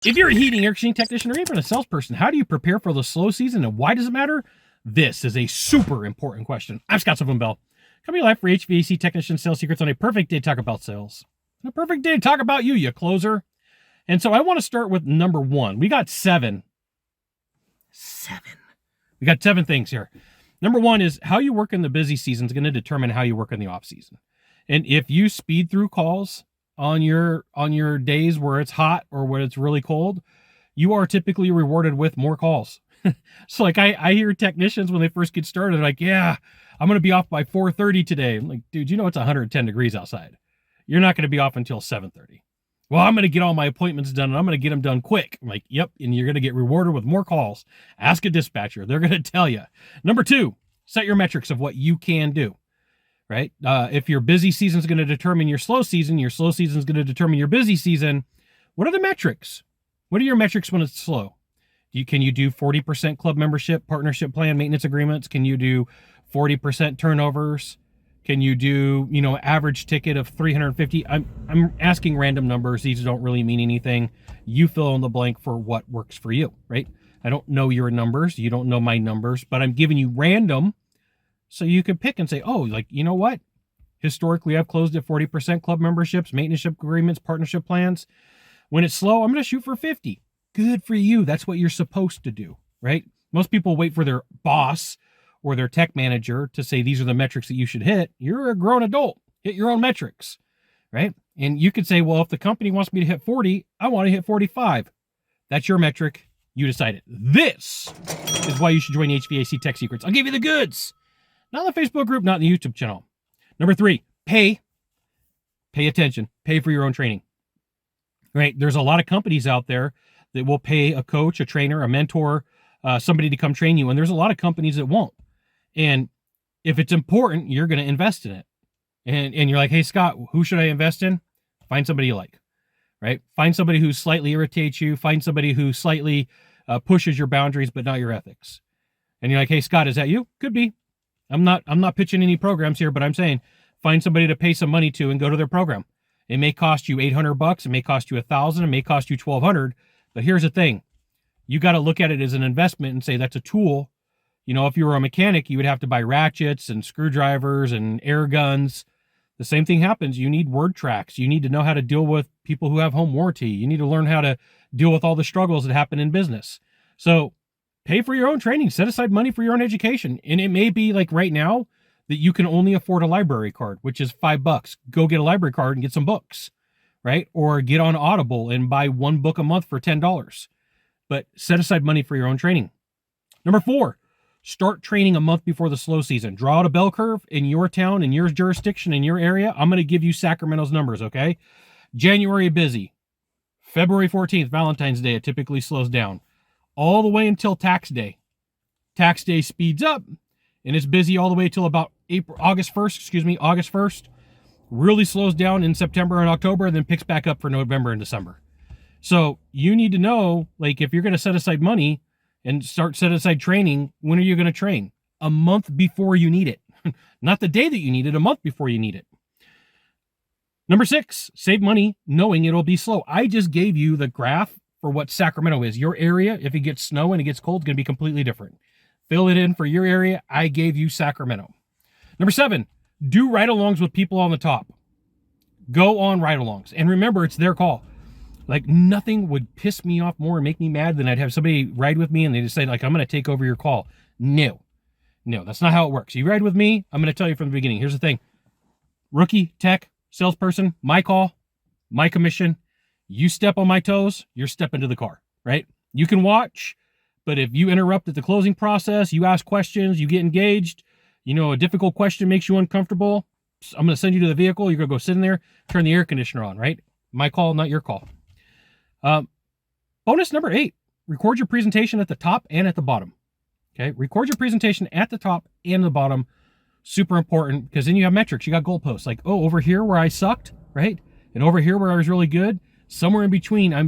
If you're a heating, air conditioning technician, or even a salesperson, how do you prepare for the slow season and why does it matter? This is a super important question. I'm Scott Sylvan Bell, coming to life for HVAC technician sales secrets on a perfect day to talk about sales. A perfect day to talk about you closer. And so I want to start with number one. We got seven. We got 7 things here. Number one is how you work in the busy season is going to determine how you work in the off season. And if you speed through calls on your days where it's hot or when it's really cold, you are typically rewarded with more calls. So like I hear technicians when they first get started, they're like, yeah, I'm going to be off by 4:30 today. I'm like, dude, you know, it's 110 degrees outside. You're not going to be off until 7:30. Well, I'm going to get all my appointments done and I'm going to get them done quick. I'm like, yep. And you're going to get rewarded with more calls. Ask a dispatcher. They're going to tell you. Number 2, set your metrics of what you can do. Right? If your busy season is going to determine your slow season is going to determine your busy season. What are the metrics? What are your metrics when it's slow? Can you do 40% club membership, partnership plan, maintenance agreements? Can you do 40% turnovers? Can you do, average ticket of 350? I'm asking random numbers. These don't really mean anything. You fill in the blank for what works for you, right? I don't know your numbers. You don't know my numbers, but I'm giving you random. So you can pick and say, oh, like, you know what? Historically, I've closed at 40% club memberships, maintenance agreements, partnership plans. When it's slow, I'm going to shoot for 50. Good for you. That's what you're supposed to do, right? Most people wait for their boss or their tech manager to say, these are the metrics that you should hit. You're a grown adult. Hit your own metrics, right? And you could say, well, if the company wants me to hit 40, I want to hit 45. That's your metric. You decide it. This is why you should join HVAC Tech Secrets. I'll give you the goods. Not in the Facebook group, not in the YouTube channel. Number 3, pay. Pay attention. Pay for your own training. Right? There's a lot of companies out there that will pay a coach, a trainer, a mentor, somebody to come train you. And there's a lot of companies that won't. And if it's important, you're going to invest in it. And you're like, hey, Scott, who should I invest in? Find somebody you like. Right? Find somebody who slightly irritates you. Find somebody who slightly pushes your boundaries, but not your ethics. And you're like, hey, Scott, is that you? Could be. I'm not pitching any programs here, but I'm saying find somebody to pay some money to and go to their program. It may cost you $800. It may cost you $1,000. It may cost you $1,200. But here's the thing. You got to look at it as an investment and say that's a tool. If you were a mechanic, you would have to buy ratchets and screwdrivers and air guns. The same thing happens. You need word tracks. You need to know how to deal with people who have home warranty. You need to learn how to deal with all the struggles that happen in business. So pay for your own training. Set aside money for your own education. And it may be like right now that you can only afford a library card, which is $5. Go get a library card and get some books, right? Or get on Audible and buy 1 book a month for $10. But set aside money for your own training. Number 4, start training a month before the slow season. Draw out a bell curve in your town, in your jurisdiction, in your area. I'm going to give you Sacramento's numbers, okay? January busy. February 14th, Valentine's Day, it typically slows down. All the way until tax day. Tax day speeds up, and it's busy all the way till about August 1st. Really slows down in September and October, and then picks back up for November and December. So you need to know, like, if you're going to set aside money and set aside training, when are you going to train? A month before you need it. Not the day that you need it, a month before you need it. Number 6, save money knowing it'll be slow. I just gave you the graph for what Sacramento is. Your area, if it gets snow and it gets cold, it's going to be completely different. Fill it in for your area. I gave you Sacramento. Number 7, do ride-alongs with people on the top. Go on ride-alongs. And remember, it's their call. Like, nothing would piss me off more and make me mad than I'd have somebody ride with me and they just say, like, I'm going to take over your call. No, that's not how it works. You ride with me, I'm going to tell you from the beginning. Here's the thing. Rookie, tech, salesperson, my call, my commission. You step on my toes, you're stepping to the car, right? You can watch, but if you interrupt at the closing process, you ask questions, you get engaged, a difficult question makes you uncomfortable, I'm going to send you to the vehicle, you're going to go sit in there, turn the air conditioner on, right? My call, not your call. Bonus number 8, record your presentation at the top and at the bottom. Okay, record your presentation at the top and the bottom. Super important, because then you have metrics, you got goalposts, like, oh, over here where I sucked, right? And over here where I was really good. Somewhere in between, I'm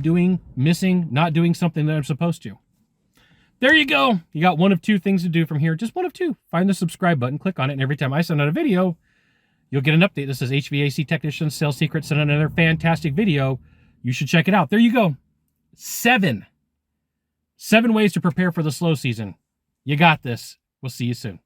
not doing something that I'm supposed to. There you go. You got one of 2 things to do from here. Just one of 2. Find the subscribe button, click on it, and every time I send out a video, you'll get an update. This is HVAC Technician Sales Secrets, send out another fantastic video. You should check it out. There you go. 7 ways to prepare for the slow season. You got this. We'll see you soon.